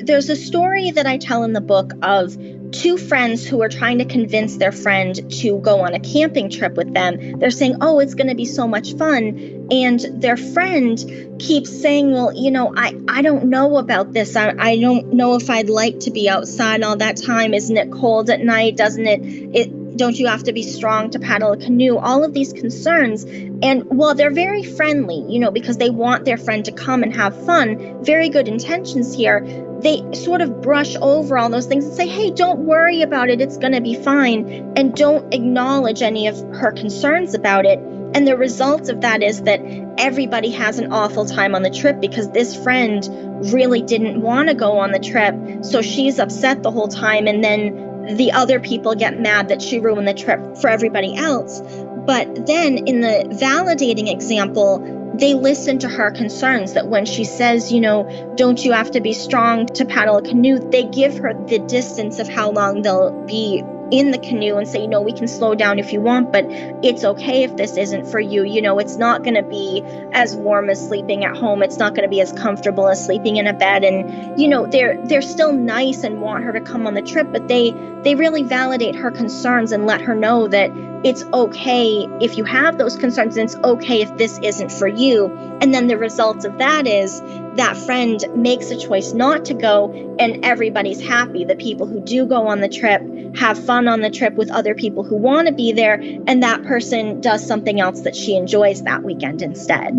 there's a story that I tell in the book of two friends who are trying to convince their friend to go on a camping trip with them. They're saying, oh, it's going to be so much fun. And their friend keeps saying, well, I don't know about this. I don't know if I'd like to be outside all that time. Isn't it cold at night? Don't you have to be strong to paddle a canoe? All of these concerns. And while they're very friendly, because they want their friend to come and have fun, very good intentions here, they sort of brush over all those things and say, hey, don't worry about it. It's going to be fine. And don't acknowledge any of her concerns about it. And the result of that is that everybody has an awful time on the trip because this friend really didn't want to go on the trip. So she's upset the whole time. And then the other people get mad that she ruined the trip for everybody else. But then in the validating example, they listen to her concerns that when she says, don't you have to be strong to paddle a canoe, they give her the distance of how long they'll be in the canoe and say, we can slow down if you want, but it's okay if this isn't for you. It's not going to be as warm as sleeping at home. It's not going to be as comfortable as sleeping in a bed. And, they're still nice and want her to come on the trip, but they really validate her concerns and let her know that it's okay if you have those concerns and it's okay if this isn't for you. And then the result of that is that friend makes a choice not to go and everybody's happy. The people who do go on the trip have fun on the trip with other people who want to be there, and that person does something else that she enjoys that weekend instead.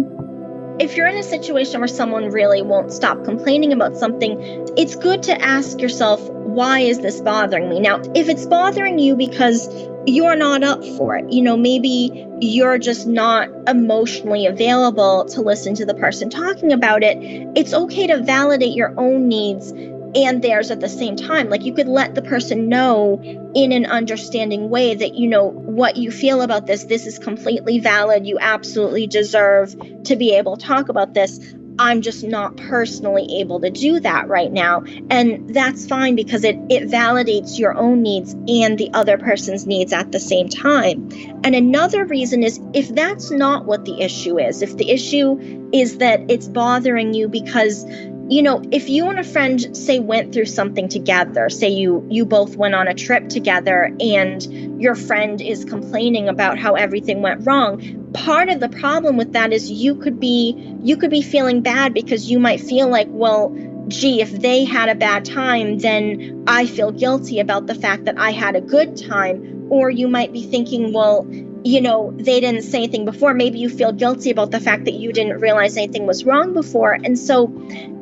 If you're in a situation where someone really won't stop complaining about something, it's good to ask yourself, why is this bothering me? Now, if it's bothering you because you're not up for it, maybe you're just not emotionally available to listen to the person talking about it, it's okay to validate your own needs and theirs at the same time. Like, you could let the person know in an understanding way that, what you feel about this is completely valid. You absolutely deserve to be able to talk about this. I'm just not personally able to do that right now. And that's fine because it validates your own needs and the other person's needs at the same time. And another reason is if that's not what the issue is, if the issue is that it's bothering you because if you and a friend, say, went through something together, say you both went on a trip together and your friend is complaining about how everything went wrong, part of the problem with that is you could be feeling bad because you might feel like, well, gee, if they had a bad time, then I feel guilty about the fact that I had a good time. Or you might be thinking, well, they didn't say anything before. Maybe you feel guilty about the fact that you didn't realize anything was wrong before. And so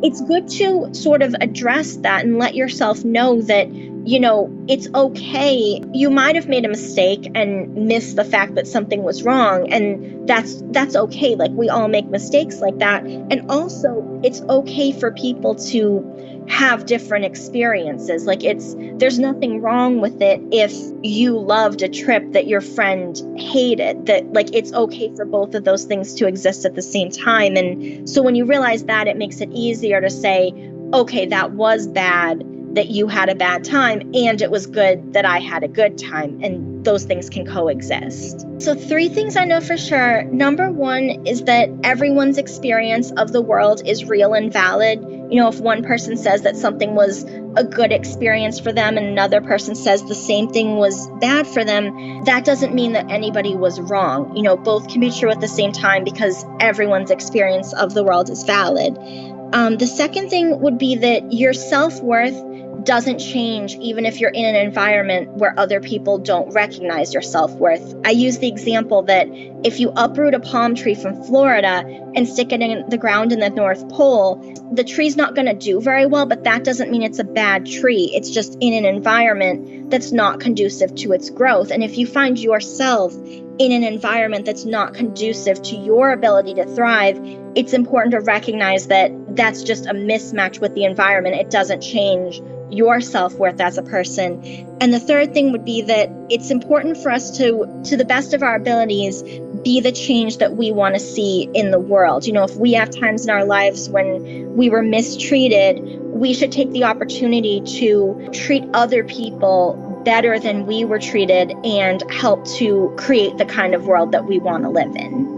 it's good to sort of address that and let yourself know that, it's okay. You might have made a mistake and missed the fact that something was wrong. And that's okay. Like, we all make mistakes like that. And also, it's okay for people to have different experiences. Like, there's nothing wrong with it if you loved a trip that your friend hated. That, like, it's okay for both of those things to exist at the same time. And so when you realize that, it makes it easier to say, okay, that was bad that you had a bad time, and it was good that I had a good time, and those things can coexist. So 3 things I know for sure. Number 1 is that everyone's experience of the world is real and valid. If one person says that something was a good experience for them and another person says the same thing was bad for them, that doesn't mean that anybody was wrong. Both can be true at the same time because everyone's experience of the world is valid. The second thing would be that your self-worth doesn't change even if you're in an environment where other people don't recognize your self-worth. I use the example that if you uproot a palm tree from Florida and stick it in the ground in the North Pole, the tree's not going to do very well, but that doesn't mean it's a bad tree. It's just in an environment that's not conducive to its growth. And if you find yourself in an environment that's not conducive to your ability to thrive, it's important to recognize that that's just a mismatch with the environment. It doesn't change your self-worth as a person. And the third thing would be that it's important for us to the best of our abilities, be the change that we want to see in the world. If we have times in our lives when we were mistreated, we should take the opportunity to treat other people better than we were treated and help to create the kind of world that we want to live in.